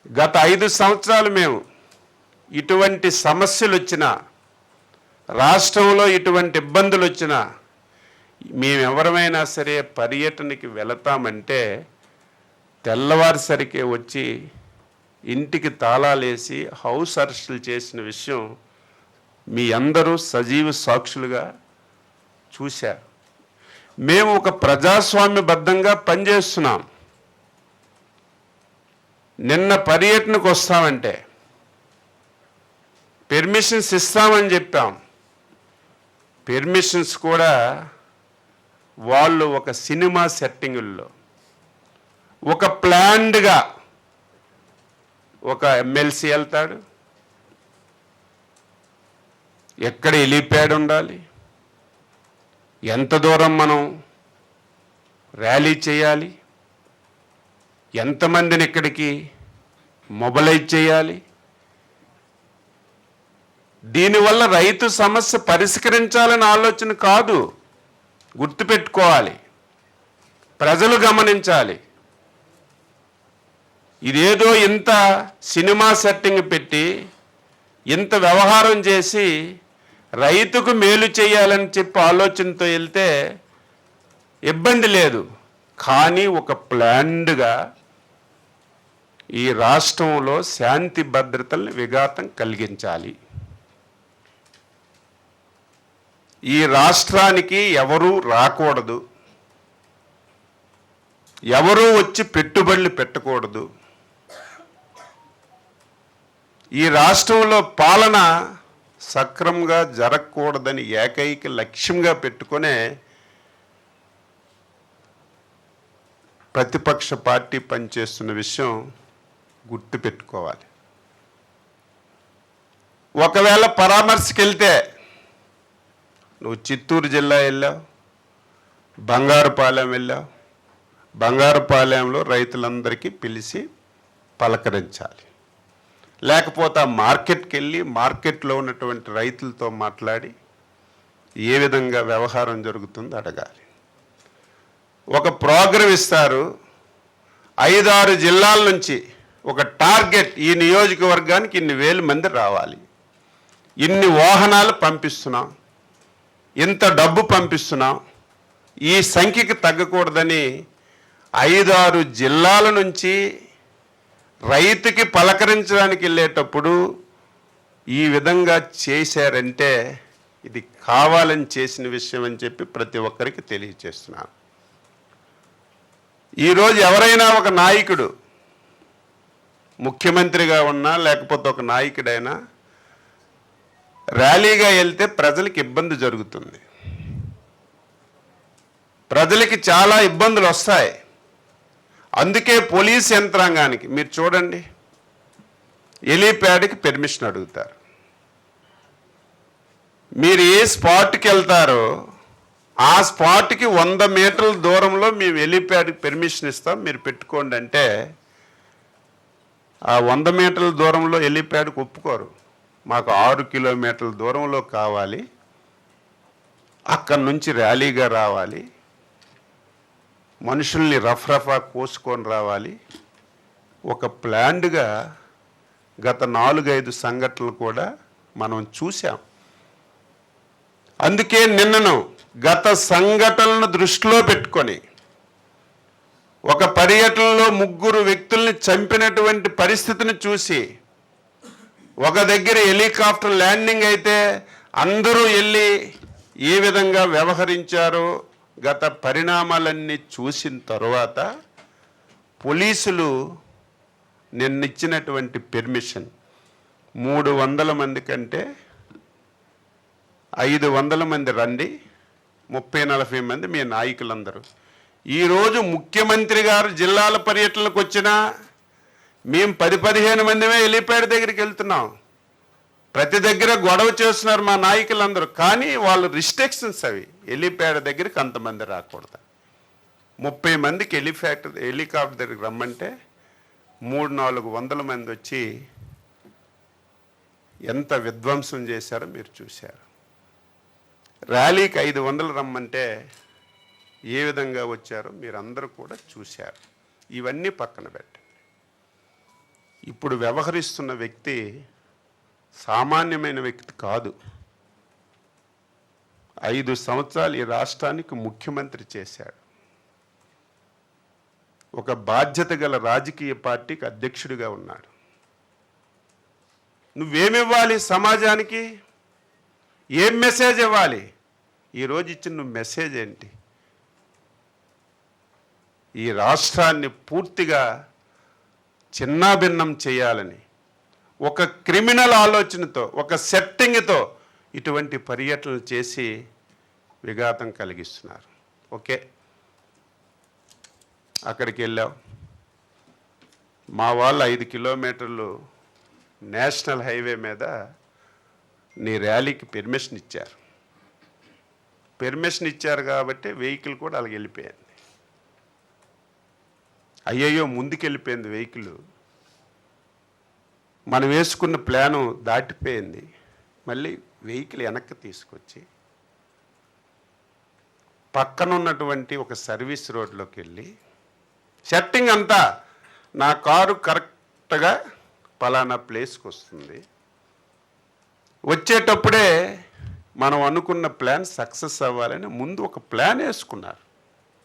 గత 5 సంవత్సరాలు మేము ఇటువంటి సమస్యలు వచ్చినా, రాష్ట్రంలో ఇటువంటి ఇబ్బందులు వచ్చినా మేమెవరమైనా సరే పర్యటనకి వెళతామంటే తెల్లవారిసరికే వచ్చి ఇంటికి తాళాలేసి హౌస్ అరెస్టులు చేసిన విషయం మీ అందరూ సజీవ సాక్షులుగా చూశారు. మేము ఒక ప్రజాస్వామ్యబద్ధంగా పనిచేస్తున్నాం. నిన్న పర్యటనకు వస్తామంటే పెర్మిషన్స్ ఇస్తామని చెప్పాం. పెర్మిషన్స్ కూడా వాళ్ళు ఒక సినిమా సెట్టింగుల్లో ఒక ప్లాన్డ్గా ఒక ఎమ్మెల్సీ వెళ్తాడు, ఎక్కడ హెలీప్యాడ్ ఉండాలి, ఎంత దూరం మనం ర్యాలీ చేయాలి, ఎంతమందిని ఇక్కడికి మొబలైజ్ చేయాలి, దీనివల్ల రైతు సమస్య పరిష్కరించాలని ఆలోచన కాదు. గుర్తుపెట్టుకోవాలి, ప్రజలు గమనించాలి. ఇదేదో ఇంత సినిమా సెట్టింగ్ పెట్టి ఇంత వ్యవహారం చేసి రైతుకు మేలు చేయాలని చెప్పి ఆలోచనతో వెళ్తే ఇబ్బంది లేదు. కానీ ఒక ప్లాన్డ్గా ఈ రాష్ట్రంలో శాంతి భద్రతల్ని విఘాతం కలిగించాలి. ఈ రాష్ట్రానికి ఎవరూ రాకూడదు, ఎవరూ వచ్చి పెట్టుబడులు పెట్టకూడదు. ఈ రాష్ట్రంలో పాలన సక్రమంగా జరగకూడదని ఏకైక లక్ష్యంగా పెట్టుకునే ప్రతిపక్ష పార్టీ పనిచేస్తున్న విషయం గుర్తుపెట్టుకోవాలి. ఒకవేళ పరామర్శకి వెళ్తే నువ్వు చిత్తూరు జిల్లా వెళ్ళావు, బంగారుపాలెం వెళ్ళావు, బంగారుపాలెంలో రైతులందరికీ పిలిచి పలకరించాలి. లేకపోతే ఆ మార్కెట్కి వెళ్ళి మార్కెట్లో ఉన్నటువంటి రైతులతో మాట్లాడి ఏ విధంగా వ్యవహారం జరుగుతుందో అడగాలి. ఒక ప్రోగ్రాం ఇస్తారు, 5-6 జిల్లాల నుంచి ఒక టార్గెట్, ఈ నియోజకవర్గానికి ఇన్ని వేల మంది రావాలి, ఇన్ని వాహనాలు పంపిస్తున్నాం, ఇంత డబ్బు పంపిస్తున్నాం, ఈ సంఖ్యకి తగ్గకూడదని 5-6 జిల్లాల నుంచి రైతుకి పలకరించడానికి వెళ్ళేటప్పుడు ఈ విధంగా చేశారంటే ఇది కావాలని చేసిన విషయం అని చెప్పి ప్రతి ఒక్కరికి తెలియజేస్తున్నాను. ఈరోజు ఎవరైనా ఒక నాయకుడు ముఖ్యమంత్రిగా ఉన్నా లేకపోతే ఒక నాయకుడైనా ర్యాలీగా వెళ్తే ప్రజలకు ఇబ్బంది జరుగుతుంది, ప్రజలకి చాలా ఇబ్బందులు వస్తాయి. అందుకే పోలీస్ యంత్రాంగానికి మీరు చూడండి, హెలీప్యాడ్కి పెర్మిషన్ అడుగుతారు. మీరు ఏ స్పాట్కి వెళ్తారో ఆ స్పాట్కి 100 మీటర్ల దూరంలో మేము హెలీప్యాడ్కి పెర్మిషన్ ఇస్తాం, మీరు పెట్టుకోండి అంటే ఆ 100 మీటర్ల దూరంలో హెలీప్యాడ్కి ఒప్పుకోరు. మాకు 6 కిలోమీటర్ల దూరంలో కావాలి, అక్కడి నుంచి ర్యాలీగా రావాలి, మనుషుల్ని రఫ్రఫా కోసుకొని రావాలి. ఒక ప్లాన్డ్గా గత 4-5 సంఘటనలు కూడా మనం చూసాం. అందుకే నిన్నను గత సంఘటనలను దృష్టిలో పెట్టుకొని ఒక పర్యటనలో 3 వ్యక్తుల్ని చంపినటువంటి పరిస్థితిని చూసి ఒక దగ్గర హెలికాప్టర్ ల్యాండింగ్ అయితే అందరూ వెళ్ళి ఏ విధంగా వ్యవహరించారో గత పరిణామాలన్నీ చూసిన తర్వాత పోలీసులు నిన్నిచ్చినటువంటి పెర్మిషన్ 300 మంది కంటే 500 మంది రండి, 30-40 మంది మీ నాయకులందరూ. ఈరోజు ముఖ్యమంత్రి గారు జిల్లాల పర్యటనకు వచ్చినా మేము 10-15 మందిమే హెలీప్యాడ్ దగ్గరికి వెళ్తున్నాం. ప్రతి దగ్గర గొడవ చేస్తున్నారు మా నాయకులందరూ, కానీ వాళ్ళు రిస్ట్రిక్షన్స్ అవి, హెలీప్యాడ్ దగ్గరికి అంతమంది రాకూడదు. 30 మందికి హెలికాప్టర్ దగ్గరికి రమ్మంటే 300-400 మంది వచ్చి ఎంత విధ్వంసం చేశారో మీరు చూశారు. ర్యాలీకి 500 రమ్మంటే ఏ విధంగా వచ్చారో మీరందరూ కూడా చూశారు. ఇవన్నీ పక్కన పెట్టండి. ఇప్పుడు వ్యవహరిస్తున్న వ్యక్తి సామాన్యమైన వ్యక్తి కాదు. 5 సంవత్సరాలు ఈ రాష్ట్రానికి ముఖ్యమంత్రి చేశాడు. ఒక బాధ్యత గల రాజకీయ పార్టీకి అధ్యక్షుడిగా ఉన్నాడు. నువ్వేమివ్వాలి సమాజానికి? ఏం మెసేజ్ ఇవ్వాలి? ఈరోజు ఇచ్చిన నువ్వు మెసేజ్ ఏంటి? ఈ రాష్ట్రాన్ని పూర్తిగా చిన్నాభిన్నం చేయాలని ఒక క్రిమినల్ ఆలోచనతో, ఒక సెట్టింగ్తో ఇటువంటి పర్యటనలు చేసి విఘాతం కలిగిస్తున్నారు. ఓకే, అక్కడికి వెళ్ళావు. మా వాళ్ళు 5 కిలోమీటర్లు నేషనల్ హైవే మీద నీ ర్యాలీకి పెర్మిషన్ ఇచ్చారు. పెర్మిషన్ ఇచ్చారు కాబట్టి వెహికల్ కూడా అలాగ వెళ్ళిపోయింది. అయ్యయ్యో, ముందుకెళ్ళిపోయింది వెహికల్. మనం వేసుకున్న ప్లాను దాటిపోయింది. మళ్ళీ వెహికల్ వెనక్కి తీసుకొచ్చి పక్కనున్నటువంటి ఒక సర్వీస్ రోడ్లోకి వెళ్ళి సెట్టింగ్ అంతా, నా కారు కరెక్ట్గా పలానా ప్లేస్కి వస్తుంది, వచ్చేటప్పుడే మనం అనుకున్న ప్లాన్ సక్సెస్ అవ్వాలని ముందు ఒక ప్లాన్ వేసుకున్నారు.